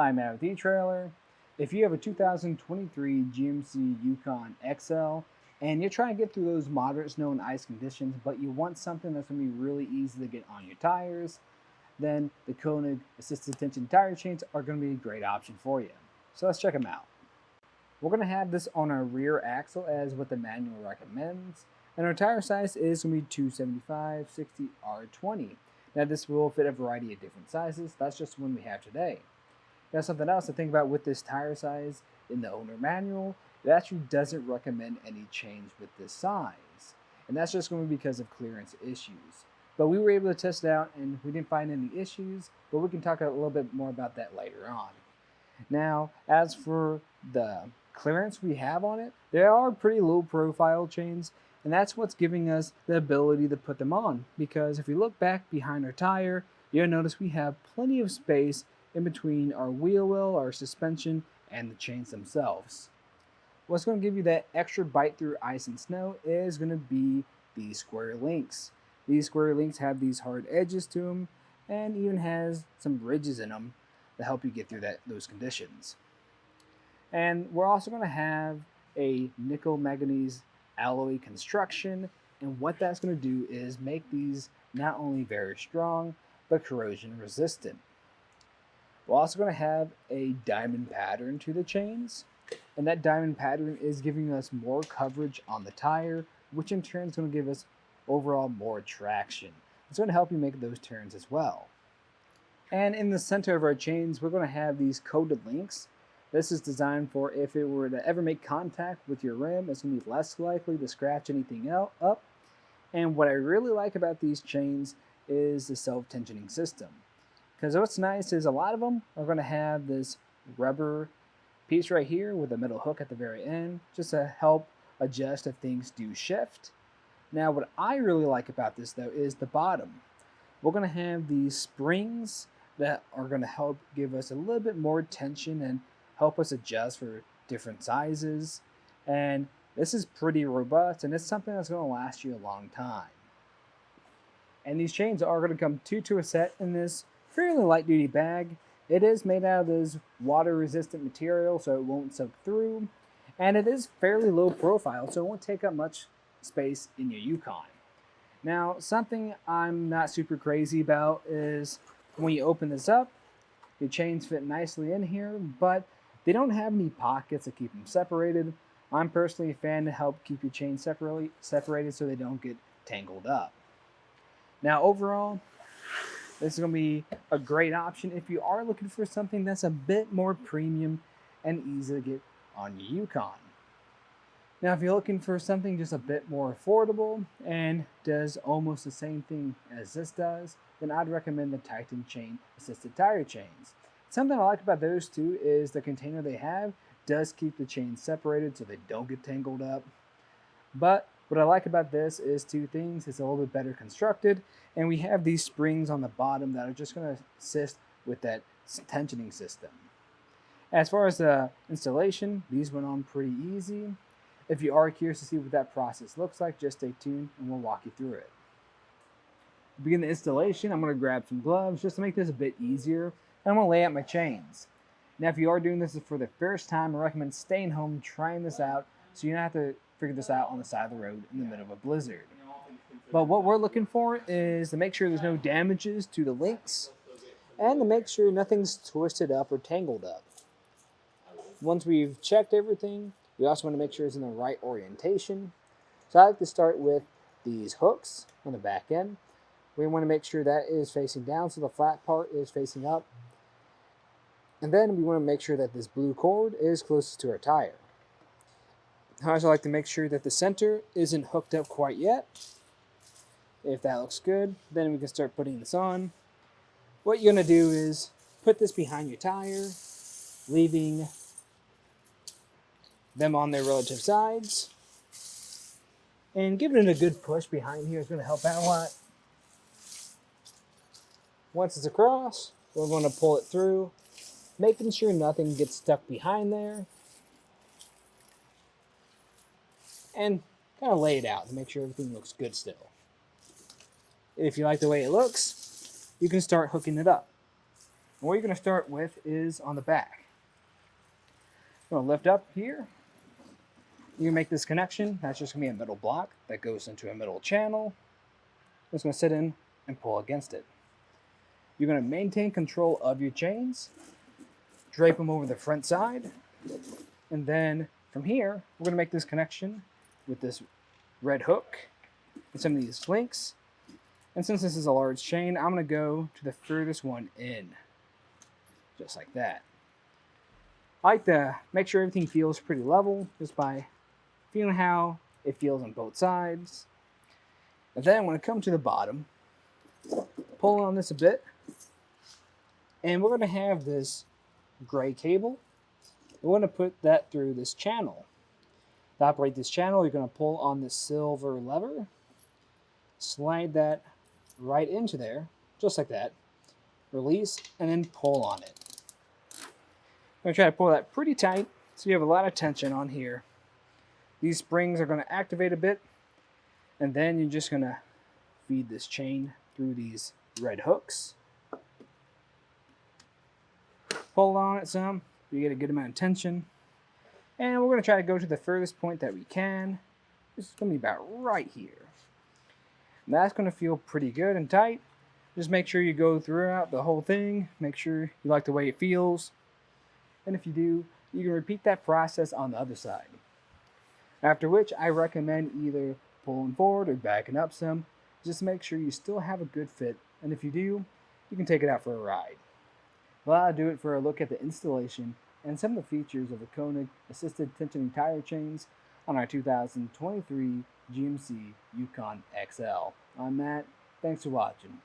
I'm Matt with eTrailer. If you have a 2023 GMC Yukon XL and you're trying to get through those moderate snow and ice conditions, but you want something that's going to be really easy to get on your tires, then the Konig Assisted Tension Tire Chains are going to be a great option for you. So let's check them out. We're going to have this on our rear axle as what the manual recommends, and our tire size is going to be 275 60 R20. Now this will fit a variety of different sizes. That's just one we have today. Now something else to think about with this tire size in the owner manual, it actually doesn't recommend any change with this size. And that's just going to be because of clearance issues. But we were able to test it out and we didn't find any issues, but we can talk a little bit more about that later on. Now, as for the clearance we have on it, they are pretty low profile chains, and that's what's giving us the ability to put them on. Because if we look back behind our tire, you'll notice we have plenty of space in between our wheel well, our suspension, and the chains themselves. What's going to give you that extra bite through ice and snow is going to be these square links. These square links have these hard edges to them and even has some ridges in them to help you get through those conditions. And we're also going to have a nickel manganese alloy construction, and what that's going to do is make these not only very strong but corrosion resistant. We're also going to have a diamond pattern to the chains, and that diamond pattern is giving us more coverage on the tire, which in turn is going to give us overall more traction. It's going to help you make those turns as well. And in the center of our chains, we're going to have these coated links. This is designed for if it were to ever make contact with your rim, it's going to be less likely to scratch anything up. And what I really like about these chains is the self-tensioning system. Because what's nice is a lot of them are going to have this rubber piece right here with a metal hook at the very end, just to help adjust if things do shift. Now what I really like about this though is the bottom. We're going to have these springs that are going to help give us a little bit more tension and help us adjust for different sizes. And this is pretty robust, and it's something that's going to last you a long time. And these chains are going to come two to a set in this fairly light duty bag. It is made out of this water resistant material, so it won't soak through, and it is fairly low profile, so it won't take up much space in your Yukon. Now something I'm not super crazy about is when you open this up, the chains fit nicely in here, but they don't have any pockets to keep them separated. I'm personally a fan to help keep your chains separated so they don't get tangled up. Now overall, this is going to be a great option if you are looking for something that's a bit more premium and easy to get on your Yukon. Now, if you're looking for something just a bit more affordable and does almost the same thing as this does, then I'd recommend the Titan Chain Assisted Tire Chains. Something I like about those two is the container they have does keep the chains separated so they don't get tangled up. But what I like about this is two things. It's a little bit better constructed, and we have these springs on the bottom that are just going to assist with that tensioning system. As far as the installation, these went on pretty easy. If you are curious to see what that process looks like, just stay tuned and we'll walk you through it. To begin the installation, I'm going to grab some gloves just to make this a bit easier, and I'm going to lay out my chains. Now if you are doing this for the first time, I recommend staying home, trying this out, so you don't have to figure this out on the side of the road in the middle of a blizzard. But what we're looking for is to make sure there's no damages to the links and to make sure nothing's twisted up or tangled up. Once we've checked everything, we also want to make sure it's in the right orientation. So I like to start with these hooks on the back end. We want to make sure that is facing down so the flat part is facing up. And then we want to make sure that this blue cord is closest to our tire. I also like to make sure that the center isn't hooked up quite yet. If that looks good, then we can start putting this on. What you're going to do is put this behind your tire, leaving them on their relative sides. And giving it a good push behind here is going to help out a lot. Once it's across, we're going to pull it through, making sure nothing gets stuck behind there. And kind of lay it out to make sure everything looks good still. If you like the way it looks, you can start hooking it up. And what you're going to start with is on the back. You're going to lift up here. You can make this connection. That's just going to be a metal block that goes into a metal channel. It's going to sit in and pull against it. You're going to maintain control of your chains, drape them over the front side, and then from here, we're going to make this connection with this red hook and some of these links. And since this is a large chain, I'm going to go to the furthest one in, just like that. I like to make sure everything feels pretty level just by feeling how it feels on both sides. And then when I come to the bottom, pull on this a bit, and we're going to have this gray cable. We're going to put that through this channel. To operate this channel, you're going to pull on this silver lever, slide that right into there, just like that, release, and then pull on it. I'm going to try to pull that pretty tight so you have a lot of tension on here. These springs are going to activate a bit, and then you're just going to feed this chain through these red hooks. Pull on it some, you get a good amount of tension. And we're going to try to go to the furthest point that we can. This is going to be about right here. And that's going to feel pretty good and tight. Just make sure you go throughout the whole thing. Make sure you like the way it feels. And if you do, you can repeat that process on the other side. After which, I recommend either pulling forward or backing up some. Just make sure you still have a good fit. And if you do, you can take it out for a ride. Well, I'll do it for a look at the installation and some of the features of the Konig assisted tensioning tire chains on our 2023 GMC Yukon XL. I'm Matt. Thanks for watching.